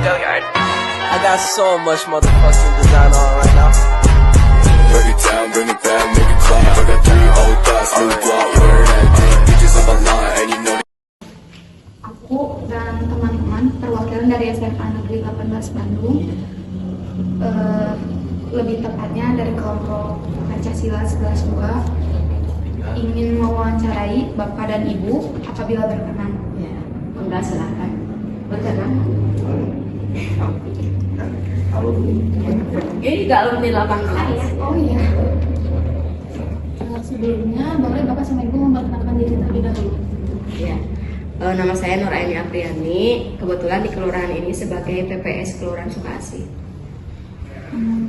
Go yard. I got so much motherfucking design on right now. Break it down, bring it back, make it clap. I got 3 old thoughts, new block, word that day. Bitches on my line, and you know Aku dan teman-teman perwakilan dari SMA Negeri 18 Bandung, lebih tepatnya dari kelompok Pancasila 11.2, ingin mewawancarai Bapak dan Ibu apabila berkenan. Ya, enggak silakan. Berkenan. Ini enggak alumni 18. Oh iya. Sebelumnya boleh Bapak sama Ibu memperkenalkan diri terlebih dahulu. Ya. Nama saya Nur Aini Apriani. Kebetulan di kelurahan ini sebagai PPS Kelurahan Sukasih.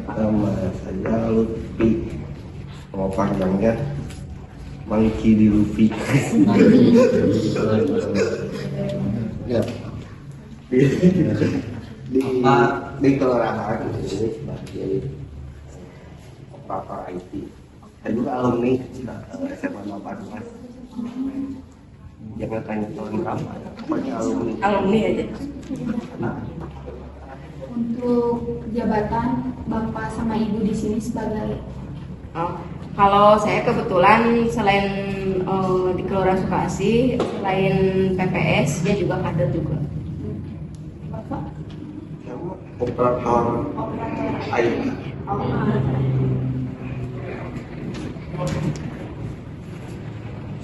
Nama saya Lutfi, nama panjangnya Mangki di Lutfi. Ya. Di kelurahan ini sebagai operator IT. Saya juga alumni SMA 18. Jangan tanya tahun berapa, pokoknya alumni. Alumni aja. Untuk jabatan Bapak sama Ibu di sini sebagai Kalau saya kebetulan selain di Kelurahan Sukasih, selain PPS, dia juga kader juga. Bapak Operator IT.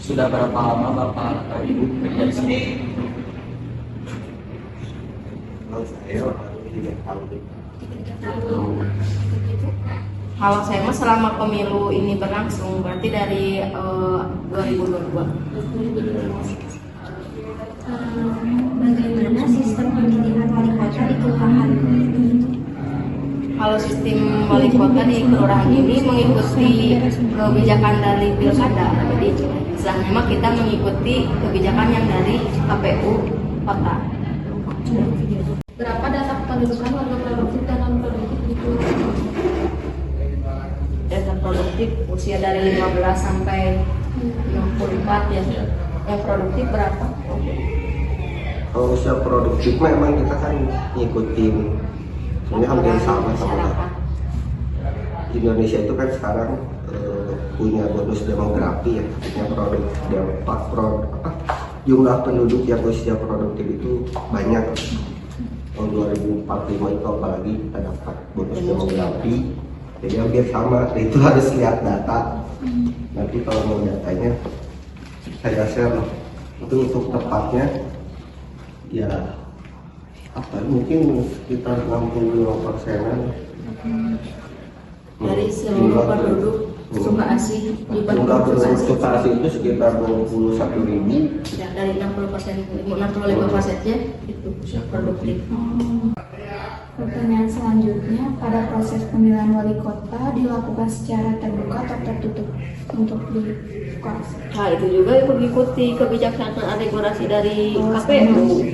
Sudah berapa lama Bapak atau Ibu kerja di sini? Kalau saya 3 tahun. Kalau saya mah selama pemilu ini berlangsung, berarti dari 2022. bagaimana sistem pemilihan wali kota di kelurahan? Kalau sistem wali kota di kelurahan ini mengikuti kebijakan dari pilkada, jadi istilahnya mah kita mengikuti kebijakan yang dari KPU kota. Berapa data kependudukan warga produktif dan non produktif di kelurahan? Data produktif usia dari 15 sampai 64 ya. Yang produktif berapa? Kalau usia produktif memang kita kan ngikutin ini hampir sama masyarakat. Indonesia itu kan sekarang punya bonus demografi ya, punya jumlah penduduk yang usia produktif itu banyak. Tahun 2045 itu apalagi kita dapat bonus demografi, jadi hampir sama. Itu harus lihat data. Nanti kalau mau datanya saya share. Itu untuk tepatnya ya mungkin sekitar 65%-an Dari seluruh penduduk Sukasih di jumlah penduduk Sukasih Sukasih itu sekitar 21.000. ya, dari 65%-nya itu produktif. Pertanyaan selanjutnya, pada proses pemilihan wali kota dilakukan secara terbuka atau tertutup untuk di Sukasih? Nah itu juga mengikuti kebijaksanaan regulasi dari KPU.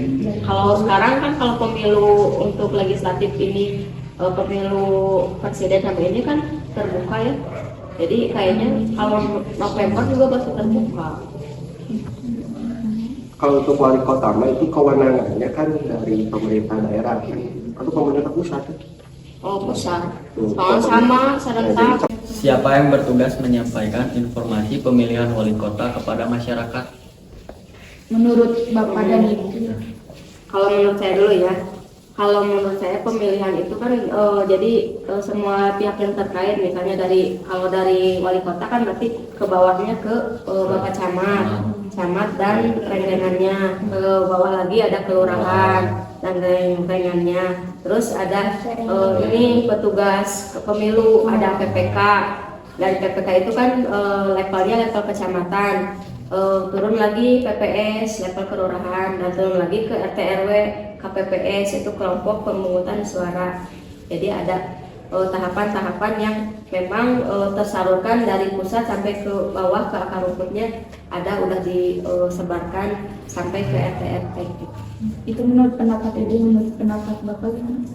Kalau sekarang kan kalau pemilu untuk legislatif ini, pemilu presiden sampai ini kan terbuka ya. Jadi kayaknya kalau November juga pasti terbuka. Kalau untuk wali kota itu kewenangannya kan dari pemerintah daerah atau pemerintah pusat. Oh pusat. Sama serentak. Siapa yang bertugas menyampaikan informasi pemilihan wali kota kepada masyarakat? Menurut Bapak dan Ibu? Kalau menurut saya dulu ya. Kalau menurut saya pemilihan itu kan jadi semua pihak yang terkait, misalnya kalau dari wali kota kan berarti ke bawahnya ke Bapak camat dan renggengannya, ke bawah lagi ada kelurahan dan renggengannya, terus ada ini petugas pemilu, ada PPK. Dari PPK itu kan levelnya level kecamatan, turun lagi PPS level kelurahan, dan turun lagi ke RT RW KPPS, itu kelompok pemungutan suara. Jadi ada tahapan-tahapan yang memang tersalurkan dari pusat sampai ke bawah ke akar rumputnya, ada udah disebarkan sampai ke RT RT gitu. Itu menurut pendapat Ibu, menurut pendapat Bapak gimana?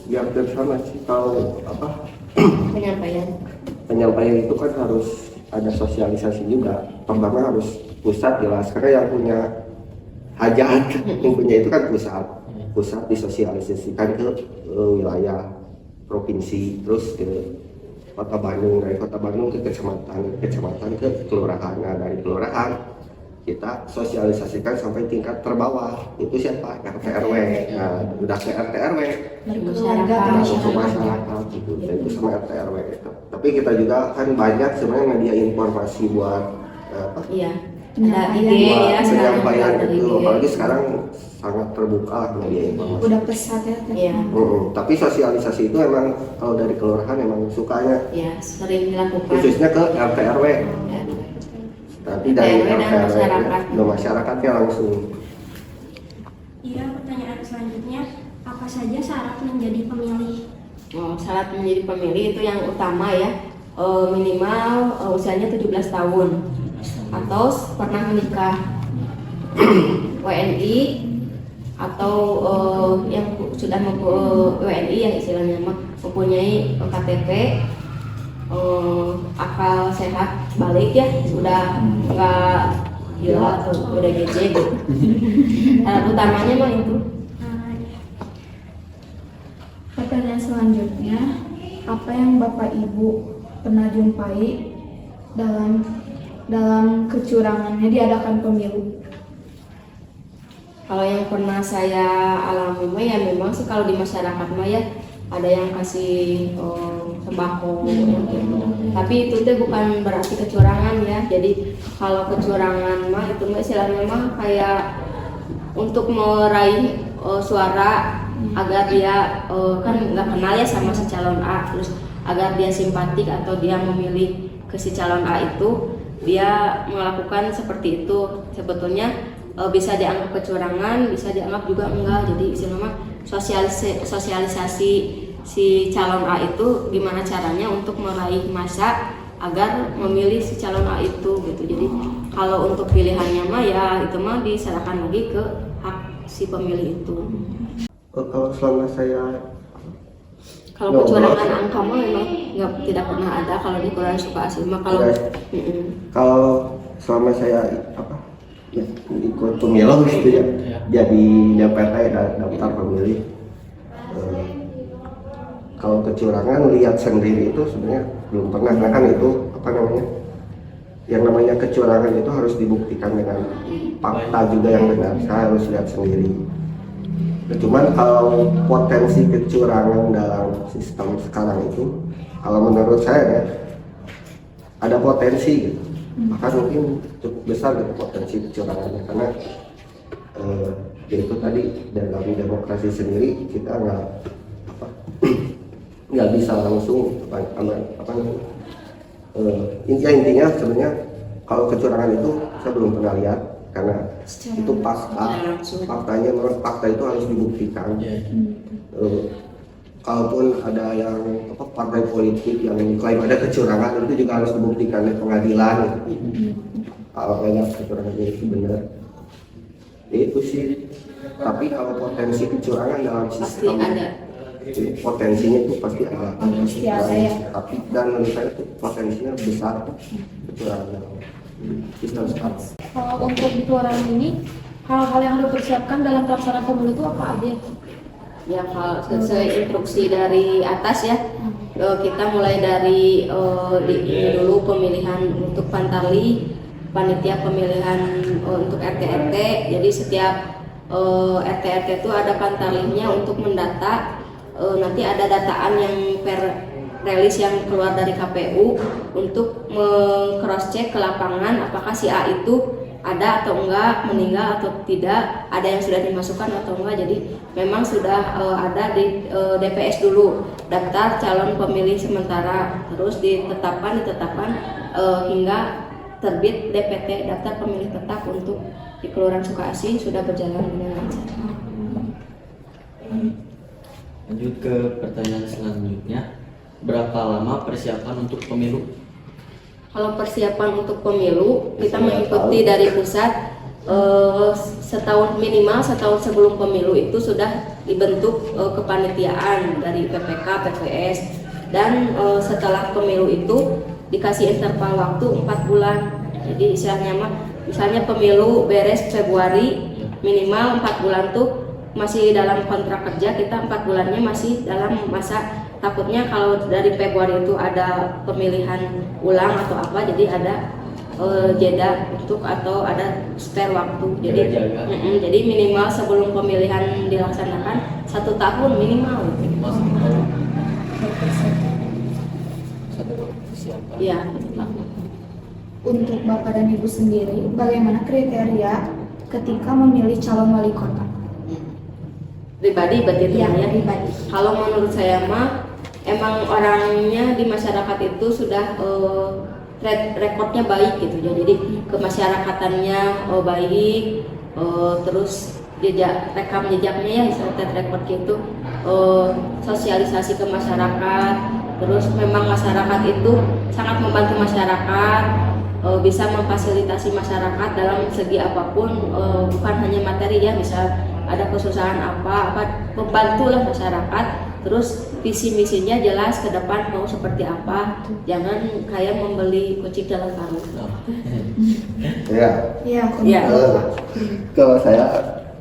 Ya hampir sama sih. Kalau penyampaian itu kan harus ada sosialisasi juga. Pertama harus pusat jelas, karena yang punya hajat yang punya itu kan pusat pusat disosialisasikan ke wilayah provinsi, terus ke kota Bandung, dari kota Bandung ke kecamatan ke kelurahan. Nah dari kelurahan kita sosialisasikan sampai tingkat terbawah, itu siapa? RT RW. Nah udah ke RT RW langsung ke masyarakat gitu, dan itu sama RT RW gitu. Tapi kita juga kan banyak sebenarnya media informasi buat Iya. Ada IG ya sekarang. penyampaian Ada itu, IG. apalagi sekarang sangat terbuka lah media informasi. Udah pesat ya. Iya. Tapi sosialisasi itu emang kalau dari kelurahan emang sukanya Ya, sering dilakukan. khususnya ke RT RW. Ya. Nanti dari RT RW dan RT masyarakat. ke masyarakatnya langsung. Iya, pertanyaan selanjutnya, apa saja syarat menjadi pemilih? Syarat menjadi pemilih itu yang utama ya, minimal usianya 17 tahun atau pernah menikah, WNI atau yang sudah WNI yang istilahnya mempunyai KTP, akal sehat balik ya, sudah nggak gila atau udah gece gitu. Syarat utamanya mah itu. Pertanyaan selanjutnya, apa yang Bapak Ibu pernah jumpai dalam kecurangannya diadakan pemilu? Kalau yang pernah saya alami mah ya memang sih kalau di masyarakat mah ya ada yang kasih sembako ya, gitu. Tapi itu tuh bukan berarti kecurangan ya. Jadi kalau kecurangan mah itu mah istilahnya mah kayak untuk meraih suara agar dia kan nggak kenal ya sama si calon A, terus agar dia simpatik atau dia memilih ke si calon A itu, dia melakukan seperti itu. Sebetulnya bisa dianggap kecurangan, bisa dianggap juga enggak. Jadi istilahnya sosialisasi si calon A itu gimana caranya untuk meraih massa agar memilih si calon A itu gitu. Jadi kalau untuk pilihannya mah ya itu mah diserahkan lagi ke hak si pemilih itu. Kalau selama saya Kalau kecurangan angka mah memang tidak pernah ada kalau di Kelurahan Sukasih mah kalau kalau selama saya ya, ikut pemilu gitu ya, jadi DPT daftar pemilih, kalau kecurangan lihat sendiri itu sebenarnya belum pernah, karena kan itu yang namanya kecurangan itu harus dibuktikan dengan fakta juga yang benar. Saya harus lihat sendiri. Cuman kalau potensi kecurangan dalam sistem sekarang itu, kalau menurut saya ya, ada potensi gitu. Bahkan mungkin cukup besar gitu potensi kecurangannya, karena itu tadi dalam demokrasi sendiri kita nggak bisa langsung intinya sebenarnya kalau kecurangan itu saya belum pernah lihat, karena itu faktanya memang fakta itu harus dibuktikan. Kalaupun ada yang partai politik yang klaim ada kecurangan, itu juga harus dibuktikan di pengadilan gitu. Kalau ada kecurangan itu benar, itu sih. Tapi kalau potensi kecurangan dalam sistem potensinya itu pasti ada. Ya. Tapi dan menurut saya itu potensinya besar kecurangan dalam sistem sekarang. Kalau untuk di kelurahan ini, hal-hal yang harus dipersiapkan dalam pelaksanaan pemilu itu apa aja? Ya kalau sesuai instruksi dari atas ya, kita mulai dari ini dulu pemilihan untuk Pantarli, panitia pemilihan untuk RT-RT. Jadi setiap RT-RT itu ada Pantarlinya untuk mendata. Nanti ada dataan yang per rilis yang keluar dari KPU untuk meng-cross check ke lapangan apakah si A itu ada atau enggak, meninggal atau tidak, ada yang sudah dimasukkan atau enggak. Jadi memang sudah ada di DPS dulu daftar calon pemilih sementara, terus ditetapkan hingga terbit DPT daftar pemilih tetap untuk di Kelurahan Sukasih sudah berjalan dengan lancar. Lanjut ke pertanyaan selanjutnya, berapa lama persiapan untuk pemilu? Kalau persiapan untuk pemilu kita mengikuti dari pusat, minimal setahun sebelum pemilu itu sudah dibentuk kepanitiaan dari PPK, PPS, dan setelah pemilu itu dikasih interval waktu 4 bulan. Jadi misalnya pemilu beres Februari, minimal 4 bulan tuh masih dalam kontrak kerja, kita 4 bulannya masih dalam masa, takutnya kalau dari Februari itu ada pemilihan ulang atau apa, jadi ada jeda untuk atau ada spare waktu. Jadi jadi minimal sebelum pemilihan dilaksanakan 1 tahun minimal. Iya. Untuk Bapak dan Ibu sendiri, bagaimana kriteria ketika memilih calon wali kota? Pribadi berarti itu Ya, ya. pribadi. Kalau menurut saya mah emang orangnya di masyarakat itu sudah track recordnya baik gitu ya. Jadi kemasyarakatannya baik, terus rekam jejaknya ya, track record gitu, sosialisasi ke masyarakat, terus memang masyarakat itu sangat membantu masyarakat, bisa memfasilitasi masyarakat dalam segi apapun, bukan hanya materi ya, misal ada kesusahan apa membantulah masyarakat. Terus visi misinya jelas ke depan mau seperti apa, jangan kayak membeli kucing dalam karung. Ya. Iya. Ya. Kalau saya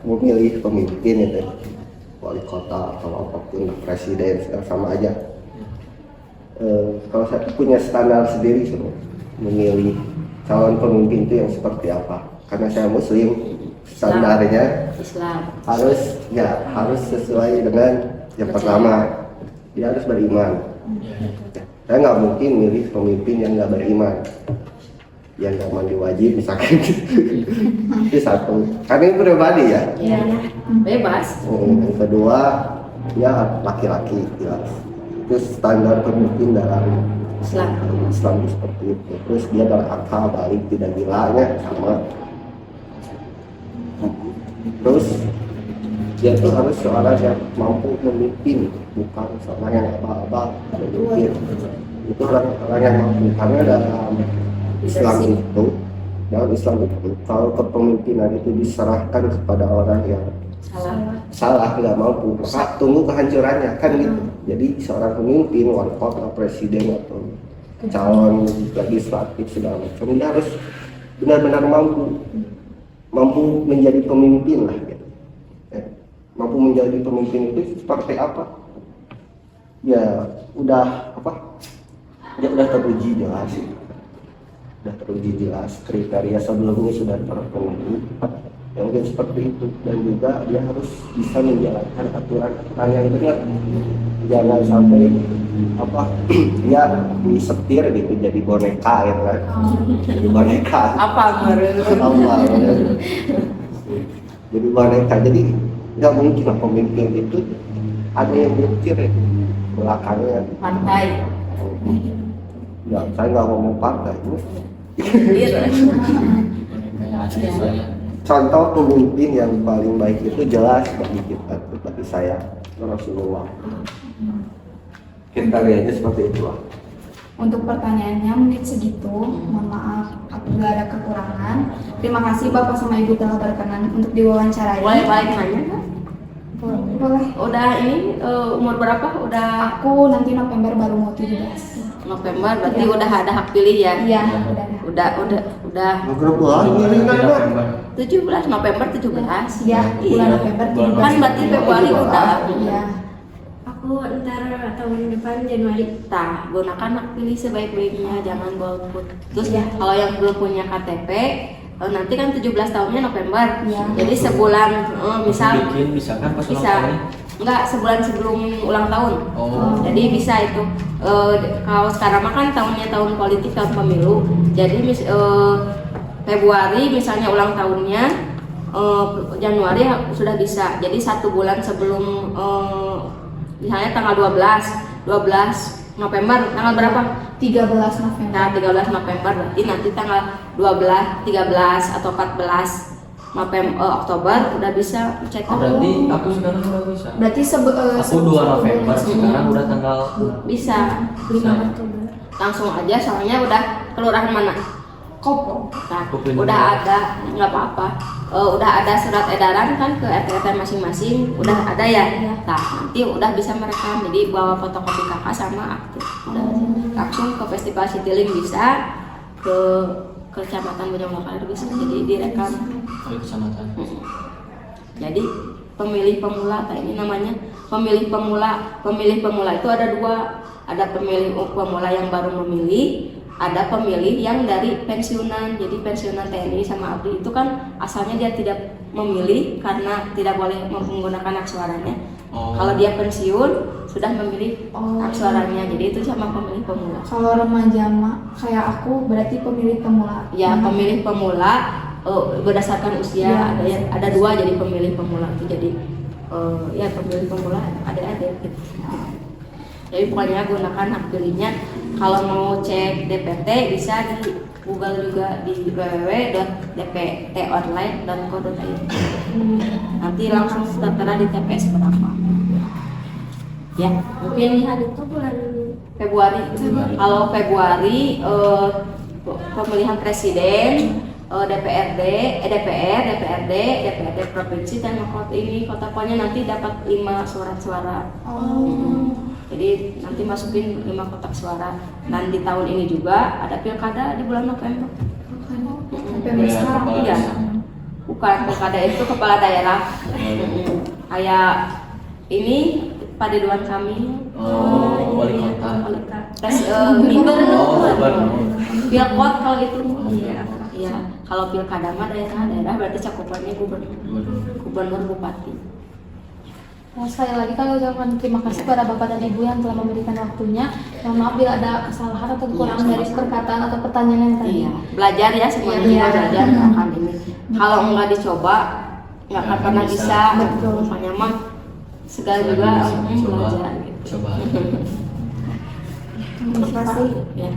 memilih pemimpin itu wali kota atau apapun presiden sama aja. Kalau saya punya standar sendiri semua memilih calon pemimpin itu yang seperti apa. Karena saya Muslim, standarnya Islam. harus sesuai dengan yang pertama, dia harus beriman. Saya nggak mungkin milih pemimpin yang nggak beriman, yang nggak mandi wajib misalkan. Itu satu. Karena ini pribadi ya. Iya, bebas. Yang kedua, ya laki-laki jelas. Itu standar pemimpin dalam Islam itu seperti itu. Terus dia berakal, balik, tidak gilanya sama. Terus dia tuh harus seorang yang mampu memimpin, bukan seorang yang abal-abal memimpin. Itu orang yang mampu, karena dalam Islam itu kalau kepemimpinan itu diserahkan kepada orang yang salah nggak mampu, maka tunggu kehancurannya kan gitu. Jadi seorang pemimpin, wali kota, presiden atau calon legislatif segala macam, dia harus benar-benar mampu menjadi pemimpin lah gitu. Mampu menjadi pemimpin itu seperti apa? Ya udah teruji jelas, kriteria sebelumnya sudah terpenuhi. Ya mungkin seperti itu, dan juga dia harus bisa menjalankan aturan-aturan yang benar. Jangan sampai dia disetir gitu jadi boneka gitu kan. Jadi boneka. Jadi boneka, jadi nggak mungkin lah pemimpin itu ada yang mikir ya belakangnya. Partai. Ya, saya nggak ngomong partai. Contoh pemimpin yang paling baik itu jelas bagi kita, bagi saya Rasulullah. Kriterianya seperti itulah. Untuk pertanyaannya mungkin segitu. Mohon maaf apabila ada kekurangan. Terima kasih Bapak sama Ibu telah berkenan untuk diwawancarai. Boleh balik nanya kan? Boleh. Udah ini umur berapa? Udah Aku nanti November baru mau 17. November, berarti Ya. udah ada hak pilih ya? Iya, Udah. November 17 November 17. Iya, bulan November 17. Kan berarti Februari udah. Iya. Aku ntar tahun depan Januari. Gunakan hak pilih sebaik-baiknya, jangan golput. Terus Iya. kalau yang belum punya KTP, nanti kan 17 tahunnya November. Iya. Jadi sebulan misal bikin misalkan pas ulang bisa. tahun. Enggak, sebulan sebelum ulang tahun. Oh. Jadi bisa itu. Kalau sekarang mah kan tahunnya tahun politik, tahun pemilu. Jadi Februari misalnya ulang tahunnya, Januari sudah bisa. Jadi 1 bulan sebelum misalnya tanggal 12 November, tanggal berapa? 13 November. Nah, 13 November berarti nanti tanggal 12, 13 atau 14 Oktober udah bisa cetak. Berarti aku sekarang udah bisa. Berarti Aku 2 November, sekarang udah tanggal Bisa 5 Oktober. langsung aja, soalnya udah kelurahan mana? Kopo. Nah, Kopi udah ada, nggak apa-apa. Udah ada surat edaran kan ke RT masing-masing, udah ada ya. Nah, nanti udah bisa merekam, jadi bawa fotokopi kakak sama akte. Udah langsung ke Festival Citiling bisa, ke Kecamatan Bojong Lokal bisa, jadi direkam. kecamatan. Jadi pemilih pemula. Nah, ini namanya pemilih pemula. Pemilih pemula itu ada dua, ada pemilih pemula yang baru memilih, ada pemilih yang dari pensiunan. Jadi pensiunan TNI sama ABRI itu kan asalnya dia tidak memilih karena tidak boleh menggunakan hak suaranya. Kalau dia pensiun sudah memilih hak suaranya, jadi itu sama pemilih pemula. Kalau remaja kayak aku berarti pemilih pemula. Ya, pemilih pemula berdasarkan usia, ada dua jadi pemilih pemula itu. Jadi ya pemilih pemula ada gitu. Jadi pokoknya gunakan hak pilihnya. Kalau mau cek DPT bisa di Google juga di www.dptonline.co.id. Nanti langsung tertera di TPS berapa. Ya, pemilihan itu bulan Februari. Kalau Februari pemilihan presiden, DPRD, DPRD provinsi dan kota pokoknya nanti dapat 5 surat-suara. Jadi nanti masukin 5 kotak suara. Dan di tahun ini juga ada pilkada di bulan November. November sekarang. Iya. Bukan pilkada itu kepala daerah. Kayak ini Pak Ridwan Kamil. Wali kota. Tes pilkot kalau itu. Iya. Kalau pilkada mah daerah berarti cakupannya gubernur bupati. Nah, sekali lagi kami ucapkan terima kasih kepada Bapak dan Ibu yang telah memberikan waktunya. Mohon maaf bila ada kesalahan atau kekurangan dari perkataan atau pertanyaan yang tadi. Iya, belajar ya semuanya juga belajar akan ini. Kalau nggak dicoba nggak akan pernah bisa. Betul. Makanya mah segala juga belajar gitu. Coba. Terima kasih. Ya.